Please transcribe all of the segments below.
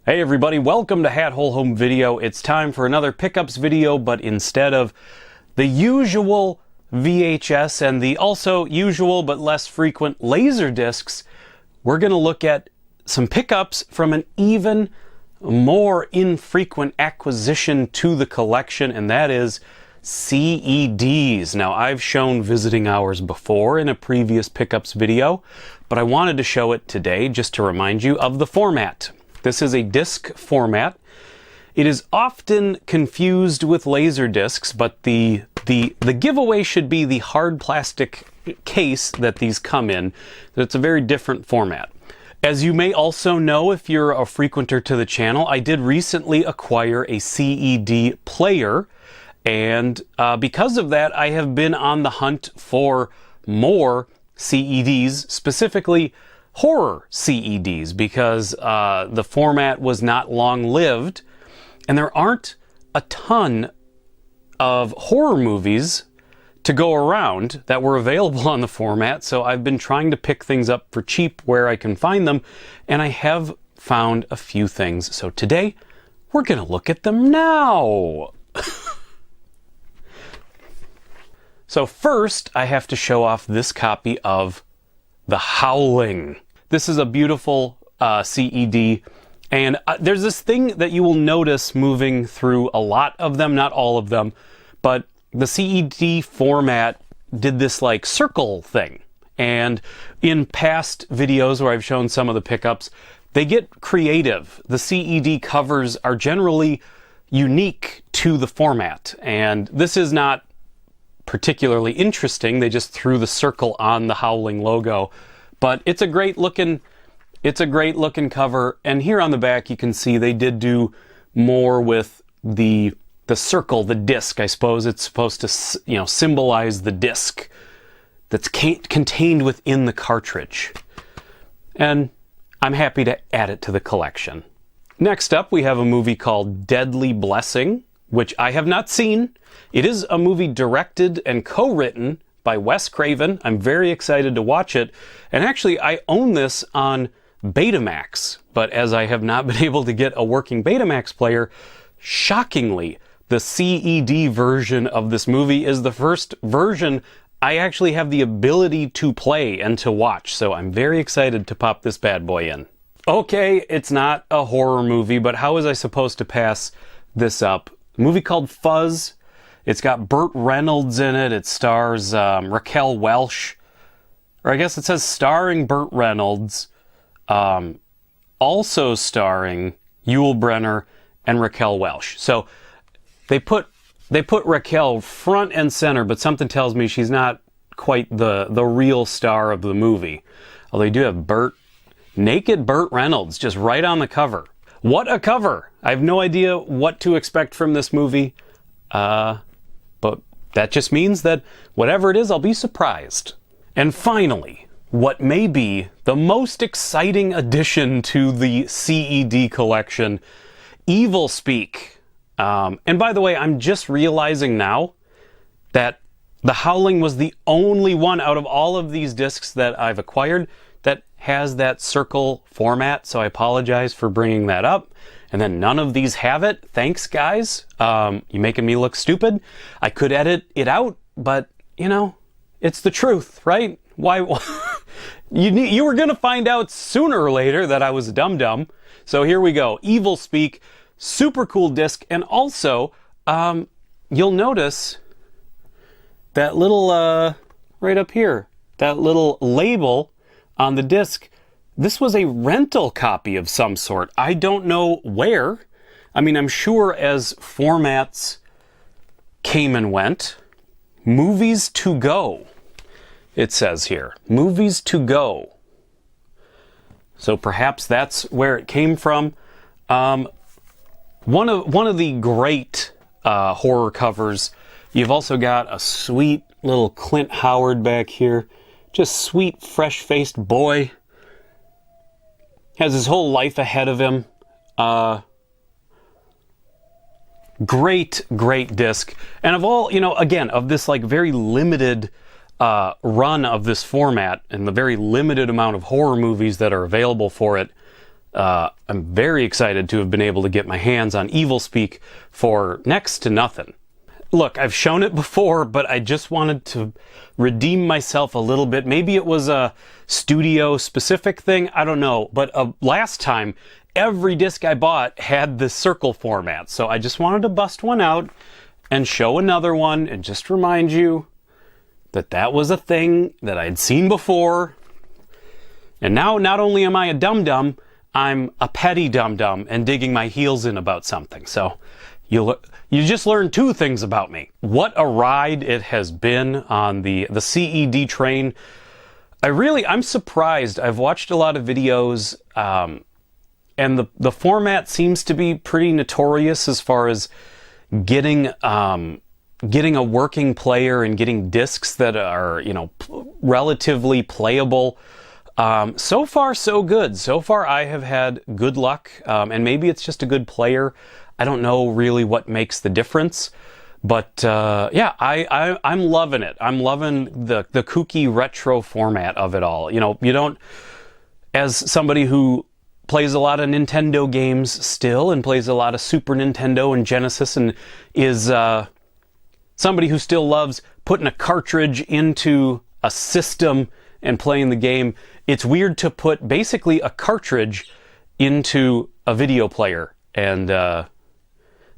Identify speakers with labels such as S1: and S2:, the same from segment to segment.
S1: Hey everybody, welcome to Hat Hole Home Video. It's time for another pickups video, but instead of the usual VHS and the also usual but less frequent Laserdiscs, we're going to look at some pickups from an even more infrequent acquisition to the collection, and that is CEDs. Now, I've shown visiting hours before in a previous pickups video, but I wanted to show it today just to remind you of the format. This is a disc format. It is often confused with Laserdiscs, but the giveaway should be the hard plastic case that these come in. It's a very different format. As you may also know, if you're a frequenter to the channel, I did recently acquire a CED player, and because of that, I have been on the hunt for more CEDs, specifically horror CEDs, because the format was not long-lived, and there aren't a ton of horror movies to go around that were available on the format, so I've been trying to pick things up for cheap where I can find them, and I have found a few things. So today, we're gonna look at them now. So first, I have to show off this copy of The Howling. This is a beautiful CED, and there's this thing that you will notice moving through a lot of them, not all of them, but the CED format did this like circle thing. And in past videos where I've shown some of the pickups, they get creative. The CED covers are generally unique to the format, and this is not particularly interesting. They just threw the circle on the Howling logo, but it's a great looking cover. And here on the back you can see they did do more with the circle, the disc. I suppose it's supposed to, you know, symbolize the disc that's contained within the cartridge, and I'm happy to add it to the collection. Next up, we have a movie called Deadly Blessing, which I have not seen. It is a movie directed and co-written by Wes Craven. I'm very excited to watch it. And actually, I own this on Betamax, but as I have not been able to get a working Betamax player, shockingly, the CED version of this movie is the first version I actually have the ability to play and to watch. So I'm very excited to pop this bad boy in. Okay, it's not a horror movie, but how was I supposed to pass this up? A movie called Fuzz. It's got Burt Reynolds in it. It stars Raquel Welch. Or I guess it says starring Burt Reynolds. Also starring Yul Brynner and Raquel Welch. So they put Raquel front and center, but something tells me she's not quite the real star of the movie. Although they do have naked Burt Reynolds just right on the cover. What a cover! I have no idea what to expect from this movie, but that just means that whatever it is, I'll be surprised. And finally, what may be the most exciting addition to the CED collection, Evil Speak. And by the way, I'm just realizing now that The Howling was the only one out of all of these discs that I've acquired that has that circle format, so I apologize for bringing that up. And then none of these have it. Thanks, guys. You're making me look stupid. I could edit it out, but, you know, it's the truth, right? Why? You were going to find out sooner or later that I was dum-dum. So here we go. Evil Speak, super cool disc. And also, you'll notice that little, right up here, that little label on the disc. This was a rental copy of some sort. I don't know where. I mean, I'm sure as formats came and went, movies to go, it says here. Movies to go. So perhaps that's where it came from. One of the great horror covers. You've also got a sweet little Clint Howard back here. Just sweet, fresh-faced boy. Has his whole life ahead of him. Great disc. And of all, you know, again, of this like very limited run of this format and the very limited amount of horror movies that are available for it, I'm very excited to have been able to get my hands on EvilSpeak for next to nothing. Look, I've shown it before, but I just wanted to redeem myself a little bit. Maybe it was a studio-specific thing, I don't know. But last time, every disc I bought had the circle format. So I just wanted to bust one out and show another one and just remind you that that was a thing that I'd seen before. And now, not only am I a dum-dum, I'm a petty dum-dum and digging my heels in about something. So you just learned two things about me. What a ride it has been on the CED train. I'm surprised. I've watched a lot of videos, and the format seems to be pretty notorious as far as getting a working player and getting discs that are, you know, relatively playable. So far, so good. So far, I have had good luck, and maybe it's just a good player. I don't know really what makes the difference, but yeah, I'm loving it. I'm loving the kooky retro format of it all. You know, you don't, as somebody who plays a lot of Nintendo games still and plays a lot of Super Nintendo and Genesis and is somebody who still loves putting a cartridge into a system and playing the game, it's weird to put basically a cartridge into a video player and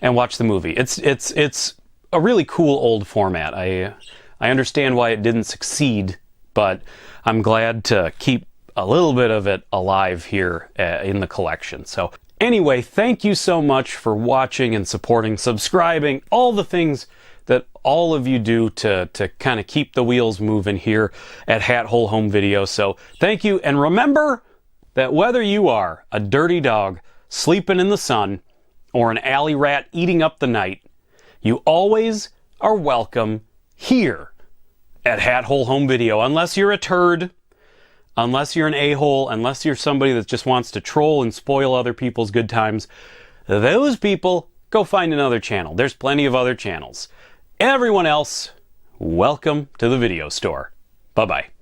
S1: watch the movie. It's a really cool old format. I understand why it didn't succeed, but I'm glad to keep a little bit of it alive here in the collection. So anyway, thank you so much for watching and supporting, subscribing, all the things that all of you do to kind of keep the wheels moving here at Hat Hole Home Video. So thank you, and remember that whether you are a dirty dog sleeping in the sun or an alley rat eating up the night, you always are welcome here at Hat Hole Home Video. Unless you're a turd, unless you're an a-hole, unless you're somebody that just wants to troll and spoil other people's good times, those people, go find another channel. There's plenty of other channels. Everyone else, welcome to the video store. Bye-bye.